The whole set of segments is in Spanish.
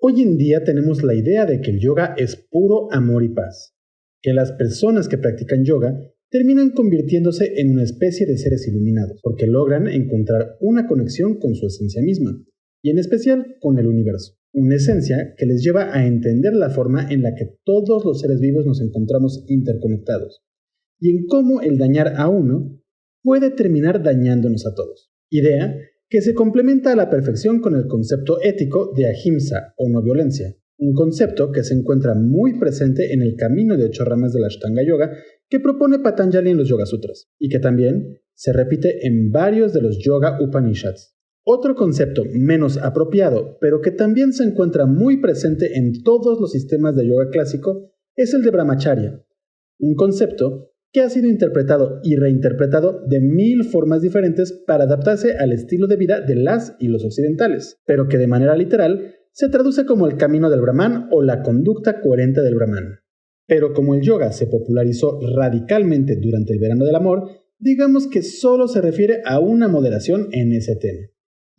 Hoy en día tenemos la idea de que el yoga es puro amor y paz, que las personas que practican yoga terminan convirtiéndose en una especie de seres iluminados, porque logran encontrar una conexión con su esencia misma, y en especial con el universo. Una esencia que les lleva a entender la forma en la que todos los seres vivos nos encontramos interconectados, y en cómo el dañar a uno puede terminar dañándonos a todos. Idea que se complementa a la perfección con el concepto ético de ahimsa o no violencia, un concepto que se encuentra muy presente en el camino de 8 ramas de la Ashtanga Yoga que propone Patanjali en los Yoga Sutras, y que también se repite en varios de los Yoga Upanishads. Otro concepto menos apropiado, pero que también se encuentra muy presente en todos los sistemas de yoga clásico, es el de Brahmacharya, un concepto que ha sido interpretado y reinterpretado de 1000 formas diferentes para adaptarse al estilo de vida de las y los occidentales, pero que de manera literal se traduce como el camino del Brahman o la conducta coherente del Brahman. Pero como el yoga se popularizó radicalmente durante el verano del amor, digamos que solo se refiere a una moderación en ese tema.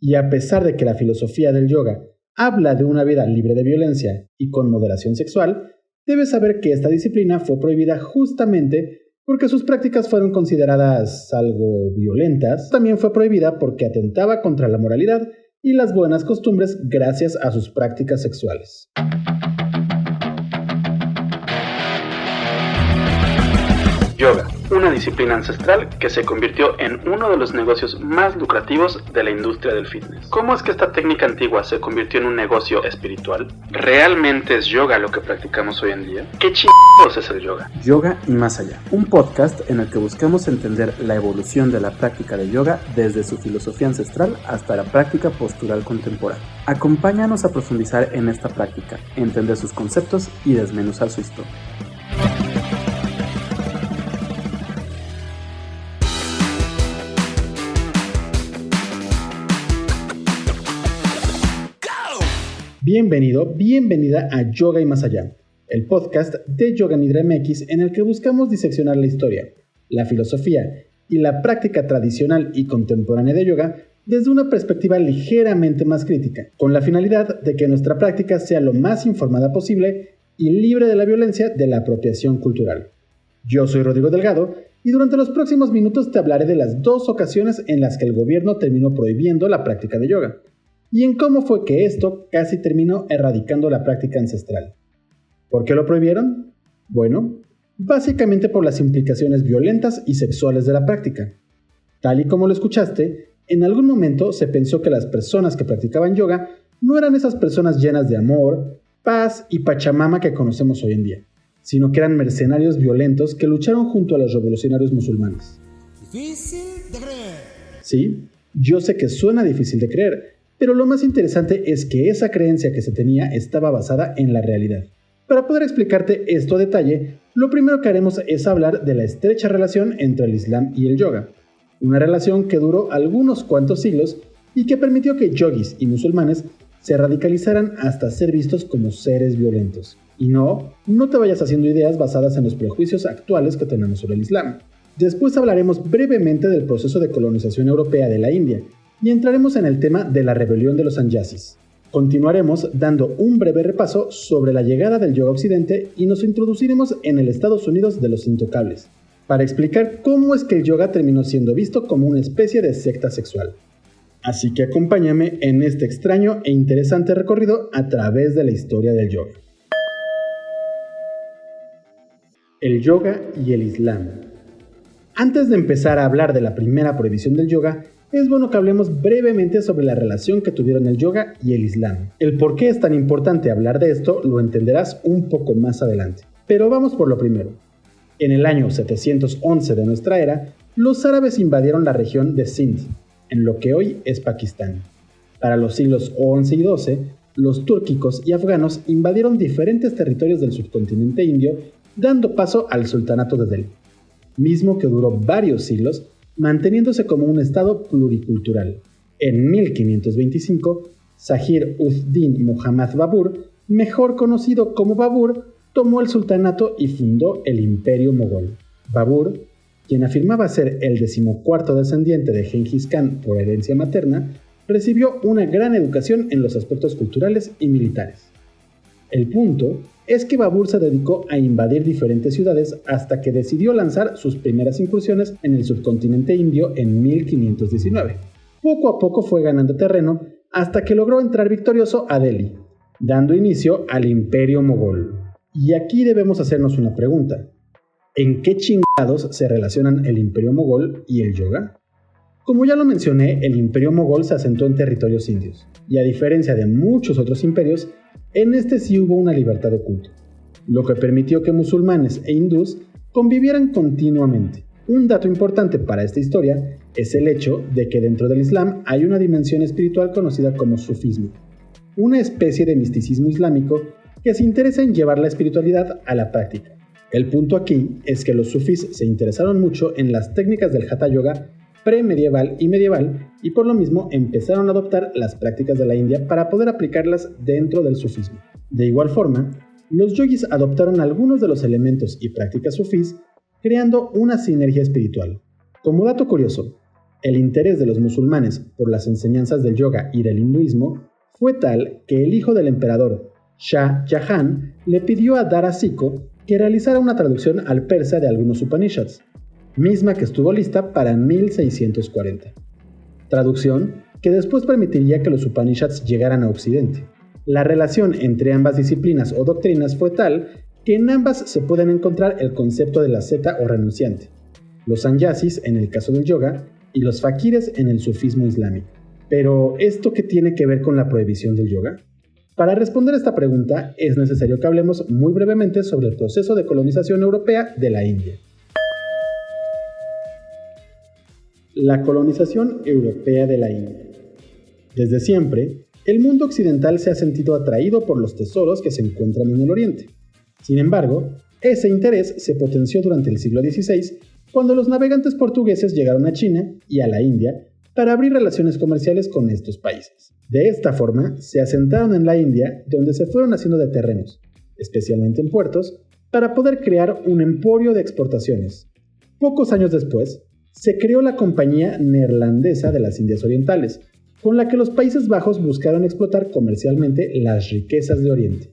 Y a pesar de que la filosofía del yoga habla de una vida libre de violencia y con moderación sexual, debes saber que esta disciplina fue prohibida justamente porque sus prácticas fueron consideradas algo violentas. También fue prohibida porque atentaba contra la moralidad y las buenas costumbres gracias a sus prácticas sexuales. Yoga, una disciplina ancestral que se convirtió en uno de los negocios más lucrativos de la industria del fitness. ¿Cómo es que esta técnica antigua se convirtió en un negocio espiritual? ¿Realmente es yoga lo que practicamos hoy en día? ¿Qué chingados es el yoga? Yoga y más allá, un podcast en el que buscamos entender la evolución de la práctica de yoga desde su filosofía ancestral hasta la práctica postural contemporánea. Acompáñanos a profundizar en esta práctica, entender sus conceptos y desmenuzar su historia. Bienvenido, bienvenida a Yoga y Más Allá, el podcast de Yoga Nidra MX en el que buscamos diseccionar la historia, la filosofía y la práctica tradicional y contemporánea de yoga desde una perspectiva ligeramente más crítica, con la finalidad de que nuestra práctica sea lo más informada posible y libre de la violencia de la apropiación cultural. Yo soy Rodrigo Delgado y durante los próximos minutos te hablaré de las 2 ocasiones en las que el gobierno terminó prohibiendo la práctica de yoga, y en cómo fue que esto casi terminó erradicando la práctica ancestral. ¿Por qué lo prohibieron? Bueno, básicamente por las implicaciones violentas y sexuales de la práctica. Tal y como lo escuchaste, en algún momento se pensó que las personas que practicaban yoga no eran esas personas llenas de amor, paz y pachamama que conocemos hoy en día, sino que eran mercenarios violentos que lucharon junto a los revolucionarios musulmanes. Difícil de creer. Sí, yo sé que suena difícil de creer, pero lo más interesante es que esa creencia que se tenía estaba basada en la realidad. Para poder explicarte esto a detalle, lo primero que haremos es hablar de la estrecha relación entre el Islam y el yoga, una relación que duró algunos cuantos siglos y que permitió que yogis y musulmanes se radicalizaran hasta ser vistos como seres violentos. Y no te vayas haciendo ideas basadas en los prejuicios actuales que tenemos sobre el Islam. Después hablaremos brevemente del proceso de colonización europea de la India, y entraremos en el tema de la rebelión de los sannyasis. Continuaremos dando un breve repaso sobre la llegada del yoga a Occidente y nos introduciremos en el Estados Unidos de los intocables, para explicar cómo es que el yoga terminó siendo visto como una especie de secta sexual. Así que acompáñame en este extraño e interesante recorrido a través de la historia del yoga. El yoga y el Islam. Antes de empezar a hablar de la primera prohibición del yoga, es bueno que hablemos brevemente sobre la relación que tuvieron el yoga y el Islam. El por qué es tan importante hablar de esto lo entenderás un poco más adelante. Pero vamos por lo primero. En el año 711 de nuestra era, los árabes invadieron la región de Sindh, en lo que hoy es Pakistán. Para los siglos XI y XII, los túrquicos y afganos invadieron diferentes territorios del subcontinente indio, dando paso al sultanato de Delhi, mismo que duró varios siglos, manteniéndose como un estado pluricultural. En 1525, Zahir-ud-Din Muhammad Babur, mejor conocido como Babur, tomó el sultanato y fundó el Imperio Mogol. Babur, quien afirmaba ser el 14º descendiente de Gengis Khan por herencia materna, recibió una gran educación en los aspectos culturales y militares. El punto es que Babur se dedicó a invadir diferentes ciudades hasta que decidió lanzar sus primeras incursiones en el subcontinente indio en 1519. Poco a poco fue ganando terreno hasta que logró entrar victorioso a Delhi, dando inicio al Imperio Mogol. Y aquí debemos hacernos una pregunta. ¿En qué chingados se relacionan el Imperio Mogol y el yoga? Como ya lo mencioné, el Imperio Mogol se asentó en territorios indios, y a diferencia de muchos otros imperios, en este sí hubo una libertad de culto, lo que permitió que musulmanes e hindús convivieran continuamente. Un dato importante para esta historia es el hecho de que dentro del Islam hay una dimensión espiritual conocida como sufismo, una especie de misticismo islámico que se interesa en llevar la espiritualidad a la práctica. El punto aquí es que los sufís se interesaron mucho en las técnicas del Hatha Yoga premedieval y medieval, y por lo mismo empezaron a adoptar las prácticas de la India para poder aplicarlas dentro del sufismo. De igual forma, los yogis adoptaron algunos de los elementos y prácticas sufís, creando una sinergia espiritual. Como dato curioso, el interés de los musulmanes por las enseñanzas del yoga y del hinduismo fue tal que el hijo del emperador, Shah Jahan, le pidió a Dara Shikoh que realizara una traducción al persa de algunos Upanishads, misma que estuvo lista para 1640. Traducción que después permitiría que los Upanishads llegaran a Occidente. La relación entre ambas disciplinas o doctrinas fue tal que en ambas se pueden encontrar el concepto de la asceta o renunciante, los sannyasis en el caso del yoga y los fakires en el sufismo islámico. Pero, ¿esto qué tiene que ver con la prohibición del yoga? Para responder esta pregunta es necesario que hablemos muy brevemente sobre el proceso de colonización europea de la India. La colonización europea de la India. Desde siempre, el mundo occidental se ha sentido atraído por los tesoros que se encuentran en el Oriente. Sin embargo, ese interés se potenció durante el siglo XVI, cuando los navegantes portugueses llegaron a China y a la India para abrir relaciones comerciales con estos países. De esta forma, se asentaron en la India, donde se fueron haciendo de terrenos, especialmente en puertos, para poder crear un emporio de exportaciones. Pocos años después, se creó la Compañía Neerlandesa de las Indias Orientales, con la que los Países Bajos buscaron explotar comercialmente las riquezas de Oriente.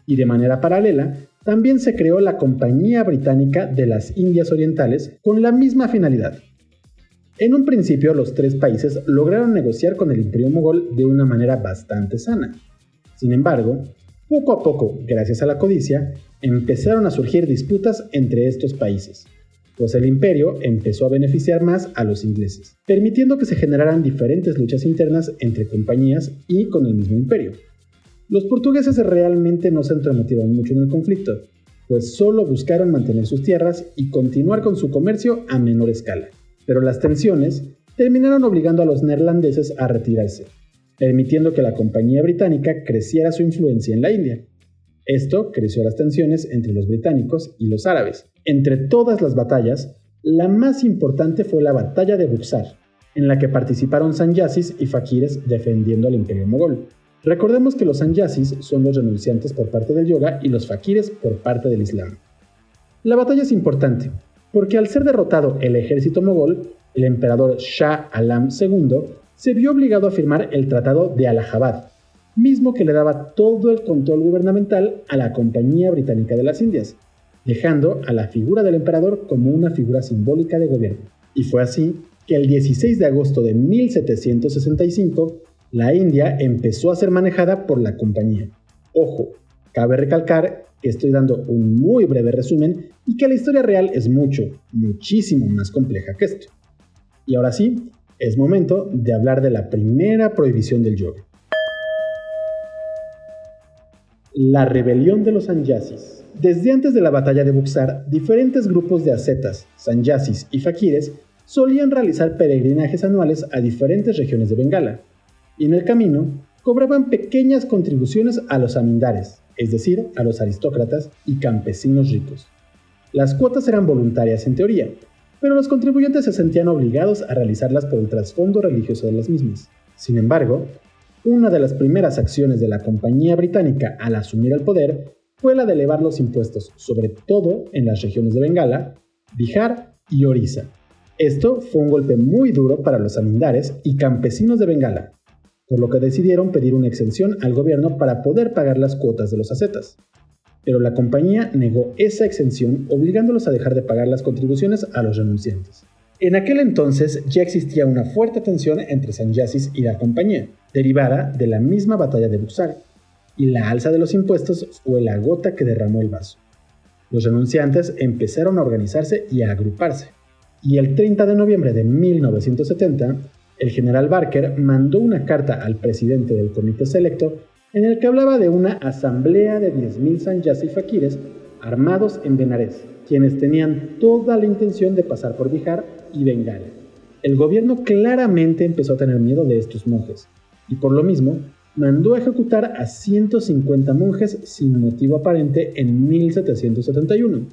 Y de manera paralela, también se creó la Compañía Británica de las Indias Orientales con la misma finalidad. En un principio, los tres países lograron negociar con el Imperio Mogol de una manera bastante sana. Sin embargo, poco a poco, gracias a la codicia, empezaron a surgir disputas entre estos países, pues el imperio empezó a beneficiar más a los ingleses, permitiendo que se generaran diferentes luchas internas entre compañías y con el mismo imperio. Los portugueses realmente no se entrometieron mucho en el conflicto, pues solo buscaron mantener sus tierras y continuar con su comercio a menor escala. Pero las tensiones terminaron obligando a los neerlandeses a retirarse, permitiendo que la compañía británica creciera su influencia en la India. Esto creció las tensiones entre los británicos y los árabes. Entre todas las batallas, la más importante fue la batalla de Buxar, en la que participaron sannyasis y fakires defendiendo al imperio mogol. Recordemos que los sannyasis son los renunciantes por parte del yoga y los fakires por parte del islam. La batalla es importante, porque al ser derrotado el ejército mogol, el emperador Shah Alam II se vio obligado a firmar el Tratado de Allahabad, mismo que le daba todo el control gubernamental a la Compañía Británica de las Indias, dejando a la figura del emperador como una figura simbólica de gobierno. Y fue así que el 16 de agosto de 1765, la India empezó a ser manejada por la compañía. Ojo, cabe recalcar que estoy dando un muy breve resumen y que la historia real es muchísimo más compleja que esto. Y ahora sí, es momento de hablar de la primera prohibición del yoga. La rebelión de los sannyasis. Desde antes de la batalla de Buxar, diferentes grupos de ascetas, sannyasis y fakires solían realizar peregrinajes anuales a diferentes regiones de Bengala, y en el camino cobraban pequeñas contribuciones a los zamindares, es decir, a los aristócratas y campesinos ricos. Las cuotas eran voluntarias en teoría, pero los contribuyentes se sentían obligados a realizarlas por el trasfondo religioso de las mismas. Sin embargo, una de las primeras acciones de la Compañía Británica al asumir el poder fue la de elevar los impuestos, sobre todo en las regiones de Bengala, Bihar y Orissa. Esto fue un golpe muy duro para los zamindares y campesinos de Bengala. por lo que decidieron pedir una exención al gobierno para poder pagar las cuotas de los ascetas. Pero la compañía negó esa exención, obligándolos a dejar de pagar las contribuciones a los renunciantes. En aquel entonces ya existía una fuerte tensión entre Sannyasis y la compañía, derivada de la misma batalla de Buxar, y la alza de los impuestos fue la gota que derramó el vaso. Los renunciantes empezaron a organizarse y a agruparse, y el 30 de noviembre de 1970, el general Barker mandó una carta al presidente del comité selecto en el que hablaba de una asamblea de 10,000 Sannyasi fakires armados en Benares, quienes tenían toda la intención de pasar por Bihar y Bengala. El gobierno claramente empezó a tener miedo de estos monjes, y por lo mismo mandó a ejecutar a 150 monjes sin motivo aparente en 1771.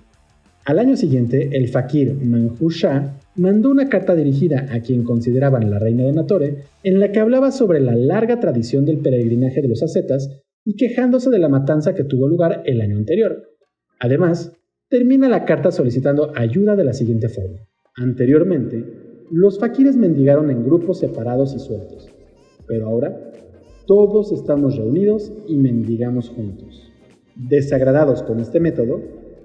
Al año siguiente, el fakir Manjur Shah mandó una carta dirigida a quien consideraban la reina de Natore, en la que hablaba sobre la larga tradición del peregrinaje de los ascetas y quejándose de la matanza que tuvo lugar el año anterior. Además, termina la carta solicitando ayuda de la siguiente forma. Anteriormente, los fakires mendigaron en grupos separados y sueltos, pero ahora todos estamos reunidos y mendigamos juntos. Desagradados con este método,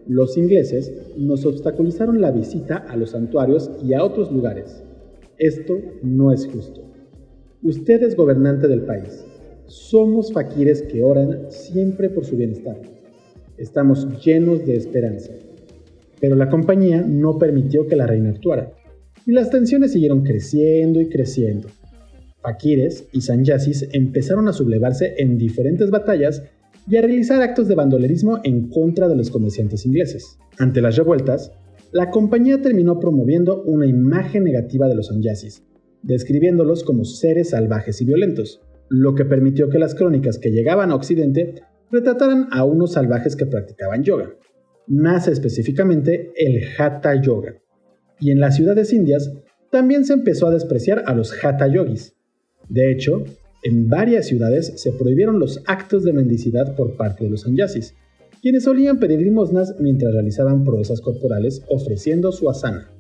los ingleses nos obstaculizaron la visita a los santuarios y a otros lugares. Esto no es justo. Usted es gobernante del país. Somos fakires que oran siempre por su bienestar. Estamos llenos de esperanza. Pero la compañía no permitió que la reina actuara, y las tensiones siguieron creciendo y creciendo. Fakires y Sannyasis empezaron a sublevarse en diferentes batallas y a realizar actos de bandolerismo en contra de los comerciantes ingleses. Ante las revueltas, la compañía terminó promoviendo una imagen negativa de los Sannyasis, describiéndolos como seres salvajes y violentos, lo que permitió que las crónicas que llegaban a Occidente retrataran a unos salvajes que practicaban yoga, más específicamente el Hatha Yoga. Y en las ciudades indias también se empezó a despreciar a los Hatha Yogis. De hecho, en varias ciudades se prohibieron los actos de mendicidad por parte de los Sannyasis, quienes solían pedir limosnas mientras realizaban proezas corporales ofreciendo su asana.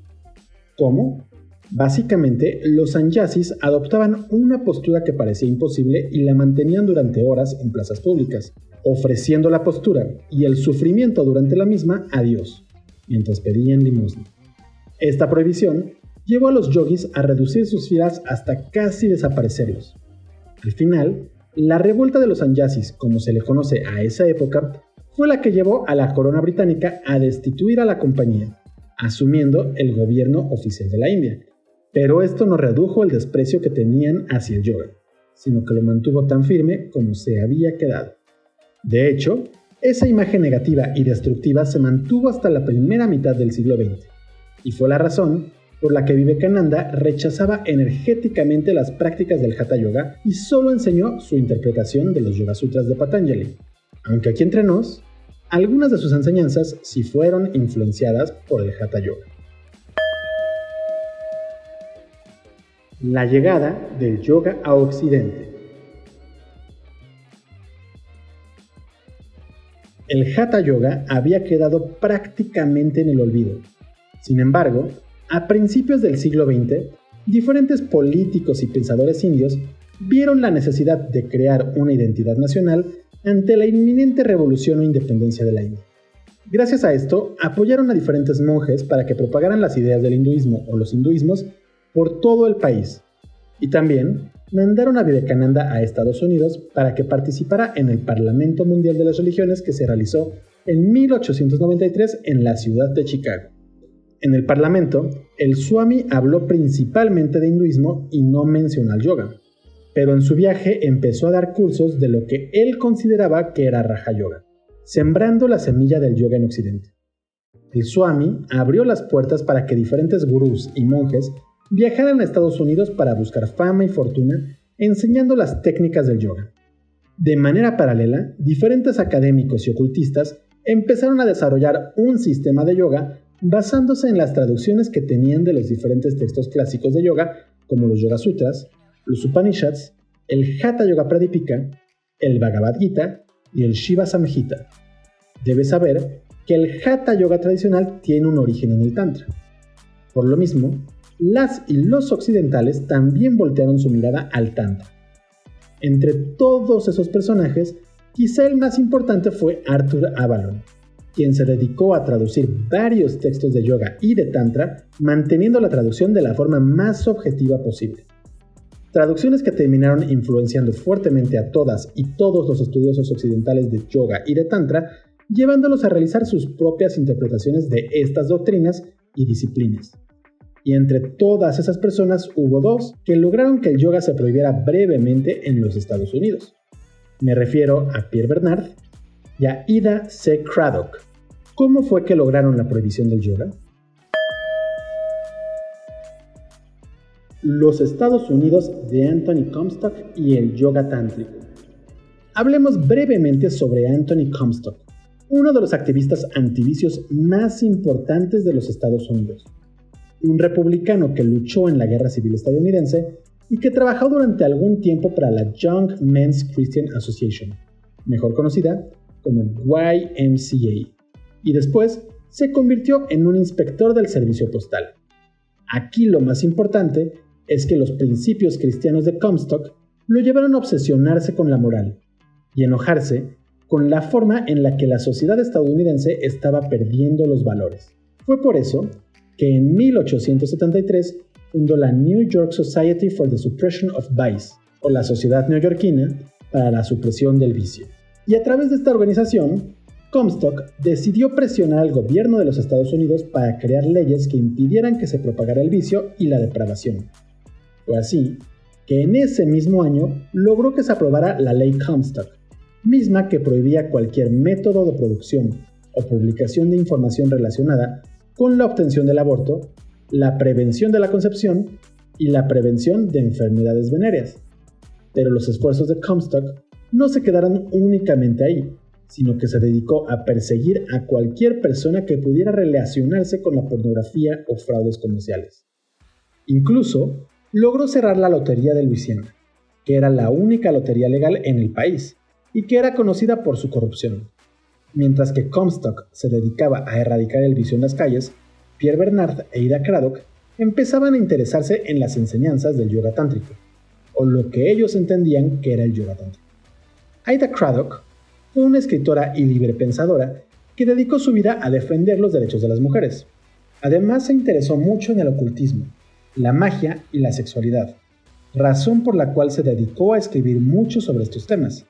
¿Cómo? Básicamente, los Sannyasis adoptaban una postura que parecía imposible y la mantenían durante horas en plazas públicas, ofreciendo la postura y el sufrimiento durante la misma a Dios, mientras pedían limosna. Esta prohibición llevó a los yogis a reducir sus filas hasta casi desaparecerlos. Al final, la revuelta de los Sannyasis, como se le conoce a esa época, fue la que llevó a la corona británica a destituir a la compañía, asumiendo el gobierno oficial de la India. Pero esto no redujo el desprecio que tenían hacia el yoga, sino que lo mantuvo tan firme como se había quedado. De hecho, esa imagen negativa y destructiva se mantuvo hasta la primera mitad del siglo XX, y fue la razón por la que Vivekananda rechazaba energéticamente las prácticas del Hatha Yoga y solo enseñó su interpretación de los Yoga Sutras de Patanjali, aunque aquí entre nos, algunas de sus enseñanzas sí fueron influenciadas por el Hatha Yoga. La llegada del yoga a Occidente. El Hatha Yoga había quedado prácticamente en el olvido. Sin embargo, a principios del siglo XX, diferentes políticos y pensadores indios vieron la necesidad de crear una identidad nacional ante la inminente revolución o independencia de la India. Gracias a esto, apoyaron a diferentes monjes para que propagaran las ideas del hinduismo o los hinduismos por todo el país, y también mandaron a Vivekananda a Estados Unidos para que participara en el Parlamento Mundial de las Religiones que se realizó en 1893 en la ciudad de Chicago. En el Parlamento, el Swami habló principalmente de hinduismo y no mencionó al yoga, pero en su viaje empezó a dar cursos de lo que él consideraba que era Raja Yoga, sembrando la semilla del yoga en Occidente. El Swami abrió las puertas para que diferentes gurús y monjes viajaran a Estados Unidos para buscar fama y fortuna enseñando las técnicas del yoga. De manera paralela, diferentes académicos y ocultistas empezaron a desarrollar un sistema de yoga basándose en las traducciones que tenían de los diferentes textos clásicos de yoga, como los Yoga Sutras, los Upanishads, el Hatha Yoga Pradipika, el Bhagavad Gita y el Shiva Samhita. Debes saber que el Hatha Yoga tradicional tiene un origen en el Tantra. Por lo mismo, las y los occidentales también voltearon su mirada al Tantra. Entre todos esos personajes, quizá el más importante fue Arthur Avalon, quien se dedicó a traducir varios textos de yoga y de tantra, manteniendo la traducción de la forma más objetiva posible. Traducciones que terminaron influenciando fuertemente a todas y todos los estudiosos occidentales de yoga y de tantra, llevándolos a realizar sus propias interpretaciones de estas doctrinas y disciplinas. Y entre todas esas personas hubo dos que lograron que el yoga se prohibiera brevemente en los Estados Unidos. Me refiero a Pierre Bernard y a Ida C. Craddock. ¿Cómo fue que lograron la prohibición del yoga? Los Estados Unidos de Anthony Comstock y el yoga tántrico. Hablemos brevemente sobre Anthony Comstock, uno de los activistas antivicios más importantes de los Estados Unidos. Un republicano que luchó en la Guerra Civil estadounidense y que trabajó durante algún tiempo para la Young Men's Christian Association, mejor conocida como YMCA, y después se convirtió en un inspector del servicio postal. Aquí lo más importante es que los principios cristianos de Comstock lo llevaron a obsesionarse con la moral y enojarse con la forma en la que la sociedad estadounidense estaba perdiendo los valores. Fue por eso que en 1873 fundó la New York Society for the Suppression of Vice, o la Sociedad Neoyorquina para la Supresión del Vicio. Y a través de esta organización, Comstock decidió presionar al gobierno de los Estados Unidos para crear leyes que impidieran que se propagara el vicio y la depravación. Fue así que en ese mismo año logró que se aprobara la Ley Comstock, misma que prohibía cualquier método de producción o publicación de información relacionada con la obtención del aborto, la prevención de la concepción y la prevención de enfermedades venéreas. Pero los esfuerzos de Comstock no se quedaron únicamente ahí, sino que se dedicó a perseguir a cualquier persona que pudiera relacionarse con la pornografía o fraudes comerciales. Incluso logró cerrar la Lotería de Luisiana, que era la única lotería legal en el país y que era conocida por su corrupción. Mientras que Comstock se dedicaba a erradicar el vicio en las calles, Pierre Bernard e Ida Craddock empezaban a interesarse en las enseñanzas del yoga tántrico, o lo que ellos entendían que era el yoga tántrico. Ida Craddock fue una escritora y librepensadora que dedicó su vida a defender los derechos de las mujeres. Además se interesó mucho en el ocultismo, la magia y la sexualidad, razón por la cual se dedicó a escribir mucho sobre estos temas,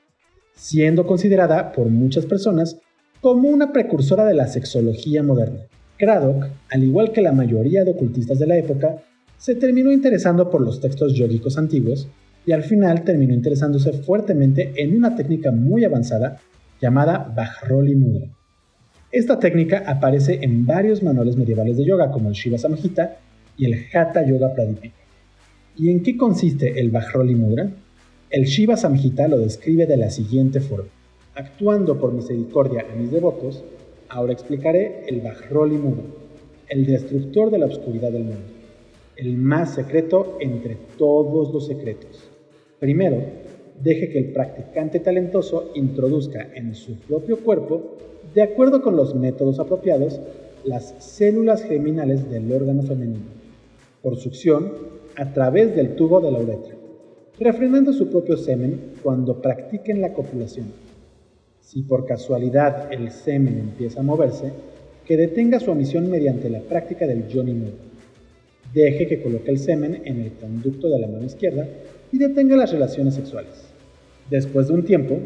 siendo considerada por muchas personas como una precursora de la sexología moderna. Craddock, al igual que la mayoría de ocultistas de la época, se terminó interesando por los textos yógicos antiguos y al final terminó interesándose fuertemente en una técnica muy avanzada llamada Vajroli Mudra. Esta técnica aparece en varios manuales medievales de yoga como el Shiva Samhita y el Hatha Yoga Pradipika. ¿Y en qué consiste el Vajroli Mudra? El Shiva Samhita lo describe de la siguiente forma: actuando por misericordia a mis devotos, ahora explicaré el Vajroli Mudra, el destructor de la oscuridad del mundo, el más secreto entre todos los secretos. Primero, deje que el practicante talentoso introduzca en su propio cuerpo, de acuerdo con los métodos apropiados, las células germinales del órgano femenino, por succión a través del tubo de la uretra, refrenando su propio semen cuando practiquen la copulación. Si por casualidad el semen empieza a moverse, que detenga su emisión mediante la práctica del Yoni Mudra. Deje que coloque el semen en el conducto de la mano izquierda y detenga las relaciones sexuales. Después de un tiempo,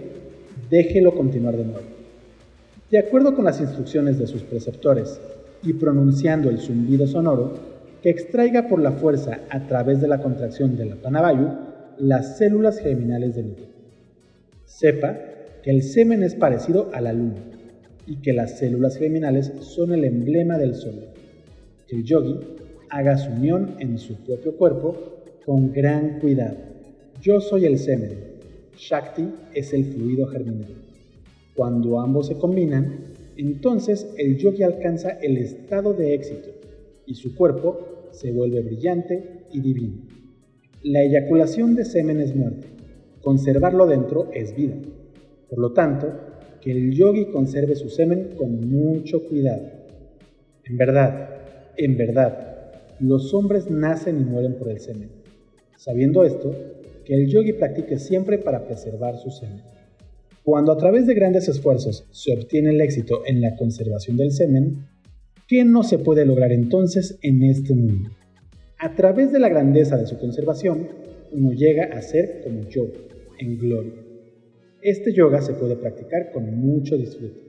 déjelo continuar de nuevo. De acuerdo con las instrucciones de sus preceptores y pronunciando el zumbido sonoro, que extraiga por la fuerza a través de la contracción de la Panavayu las células germinales del útero. Sepa que el semen es parecido a la luna y que las células germinales son el emblema del sol. Que el yogi haga su unión en su propio cuerpo con gran cuidado. Yo soy el semen, Shakti es el fluido germinal. Cuando ambos se combinan, entonces el yogi alcanza el estado de éxito y su cuerpo se vuelve brillante y divino. La eyaculación de semen es muerte, conservarlo dentro es vida. Por lo tanto, que el yogi conserve su semen con mucho cuidado. En verdad, los hombres nacen y mueren por el semen. Sabiendo esto, que el yogi practique siempre para preservar su semen. Cuando a través de grandes esfuerzos se obtiene el éxito en la conservación del semen, ¿qué no se puede lograr entonces en este mundo? A través de la grandeza de su conservación, uno llega a ser como yogi, en gloria. Este yoga se puede practicar con mucho disfrute.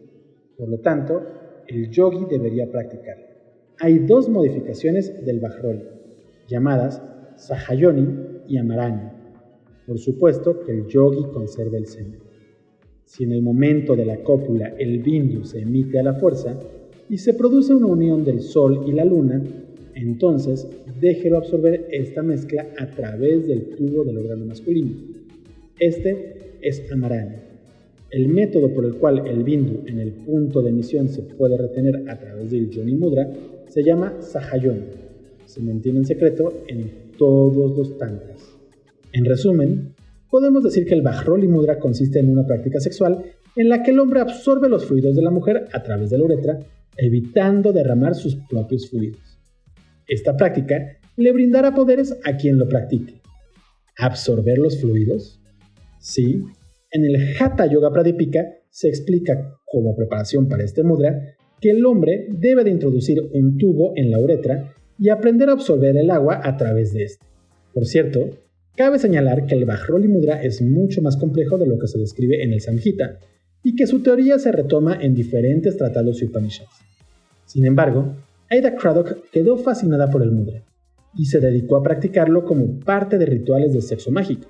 Por lo tanto, el yogi debería practicarlo. Hay dos modificaciones del Bajroli, llamadas Sahayoni y Amarani. Por supuesto que el yogi conserva el semen. Si en el momento de la cópula el bindu se emite a la fuerza y se produce una unión del sol y la luna, entonces déjelo absorber esta mezcla a través del tubo del órgano masculino. Este es Amarani. El método por el cual el bindu en el punto de emisión se puede retener a través del yoni mudra se llama Sahayoni. Se mantiene en secreto en todos los tantras. En resumen, podemos decir que el Bajroli mudra consiste en una práctica sexual en la que el hombre absorbe los fluidos de la mujer a través de la uretra, evitando derramar sus propios fluidos. Esta práctica le brindará poderes a quien lo practique. ¿Absorber los fluidos? Sí. En el Hatha Yoga Pradipika se explica, como preparación para este mudra, que el hombre debe de introducir un tubo en la uretra y aprender a absorber el agua a través de este. Por cierto, cabe señalar que el Bajroli mudra es mucho más complejo de lo que se describe en el Samhita y que su teoría se retoma en diferentes tratados y Upanishads. Sin embargo, Ada Craddock quedó fascinada por el mudra y se dedicó a practicarlo como parte de rituales de sexo mágico.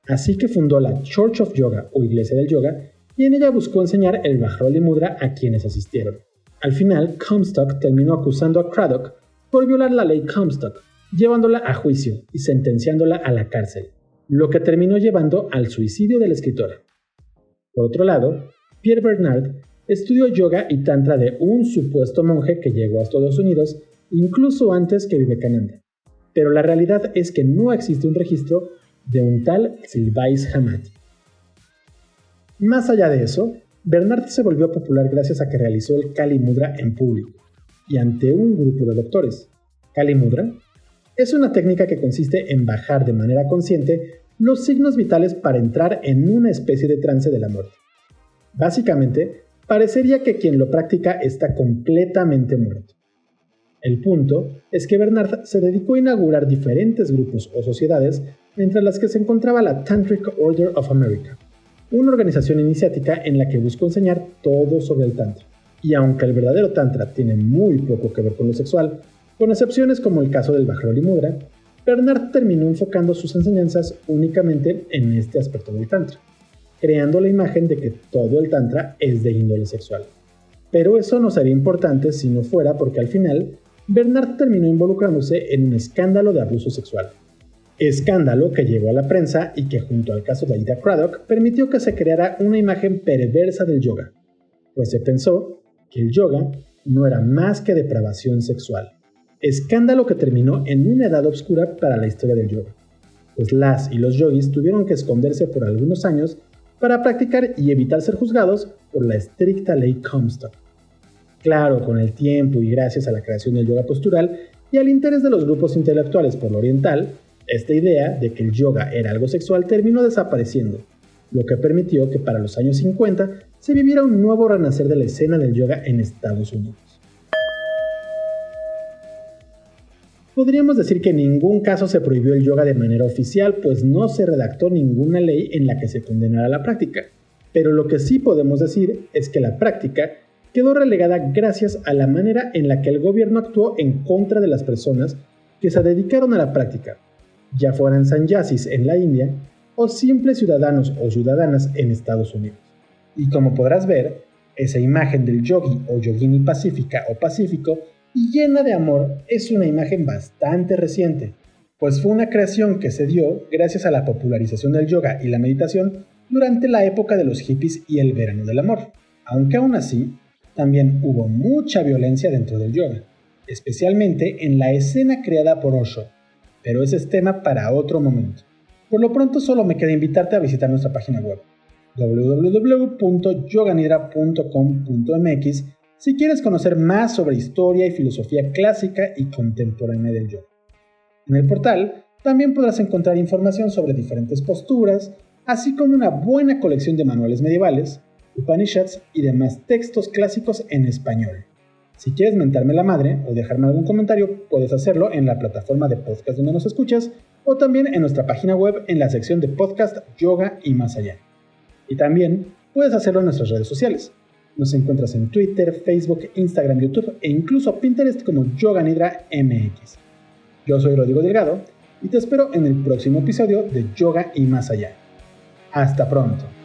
Así que fundó la Church of Yoga o Iglesia del Yoga y en ella buscó enseñar el Bajroli mudra a quienes asistieron. Al final, Comstock terminó acusando a Craddock por violar la ley Comstock, llevándola a juicio y sentenciándola a la cárcel, lo que terminó llevando al suicidio de la escritora. Por otro lado, Pierre Bernard estudió yoga y tantra de un supuesto monje que llegó a Estados Unidos incluso antes que Vivekananda, pero la realidad es que no existe un registro de un tal Silvais Hamati. Más allá de eso, Bernard se volvió popular gracias a que realizó el Kali Mudra en público y ante un grupo de doctores. Kali Mudra es una técnica que consiste en bajar de manera consciente los signos vitales para entrar en una especie de trance de la muerte. Básicamente, parecería que quien lo practica está completamente muerto. El punto es que Bernard se dedicó a inaugurar diferentes grupos o sociedades, entre las que se encontraba la Tantric Order of America, una organización iniciática en la que buscó enseñar todo sobre el Tantra. Y aunque el verdadero Tantra tiene muy poco que ver con lo sexual, con excepciones como el caso del Bajroli mudra, Bernard terminó enfocando sus enseñanzas únicamente en este aspecto del Tantra, creando la imagen de que todo el Tantra es de índole sexual. Pero eso no sería importante si no fuera porque al final, Bernard terminó involucrándose en un escándalo de abuso sexual. Escándalo que llegó a la prensa y que junto al caso de Ada Craddock permitió que se creara una imagen perversa del yoga, pues se pensó que el yoga no era más que depravación sexual. Escándalo que terminó en una edad oscura para la historia del yoga, pues las y los yogis tuvieron que esconderse por algunos años para practicar y evitar ser juzgados por la estricta ley Comstock. Claro, con el tiempo y gracias a la creación del yoga postural y al interés de los grupos intelectuales por lo oriental, esta idea de que el yoga era algo sexual terminó desapareciendo, lo que permitió que para los años 50 se viviera un nuevo renacer de la escena del yoga en Estados Unidos. Podríamos decir que en ningún caso se prohibió el yoga de manera oficial, pues no se redactó ninguna ley en la que se condenara la práctica, pero lo que sí podemos decir es que la práctica quedó relegada gracias a la manera en la que el gobierno actuó en contra de las personas que se dedicaron a la práctica, ya fueran sannyasis en la India o simples ciudadanos o ciudadanas en Estados Unidos. Y como podrás ver, esa imagen del yogi o yogini pacífica o pacífico y llena de amor es una imagen bastante reciente, pues fue una creación que se dio gracias a la popularización del yoga y la meditación durante la época de los hippies y el verano del amor. Aunque aún así, también hubo mucha violencia dentro del yoga, especialmente en la escena creada por Osho, pero ese es tema para otro momento. Por lo pronto solo me queda invitarte a visitar nuestra página web www.yoganidra.com.mx si quieres conocer más sobre historia y filosofía clásica y contemporánea del yoga. En el portal También podrás encontrar información sobre diferentes posturas, así como una buena colección de manuales medievales, Upanishads y demás textos clásicos en español. Si quieres mentarme la madre o dejarme algún comentario, puedes hacerlo en la plataforma de podcast donde nos escuchas o también en nuestra página web en la sección de podcast Yoga y Más Allá. Y también puedes hacerlo en nuestras redes sociales. Nos encuentras en Twitter, Facebook, Instagram, YouTube e incluso Pinterest como Yoga Nidra MX. Yo soy Rodrigo Delgado y te espero en el próximo episodio de Yoga y Más Allá. Hasta pronto.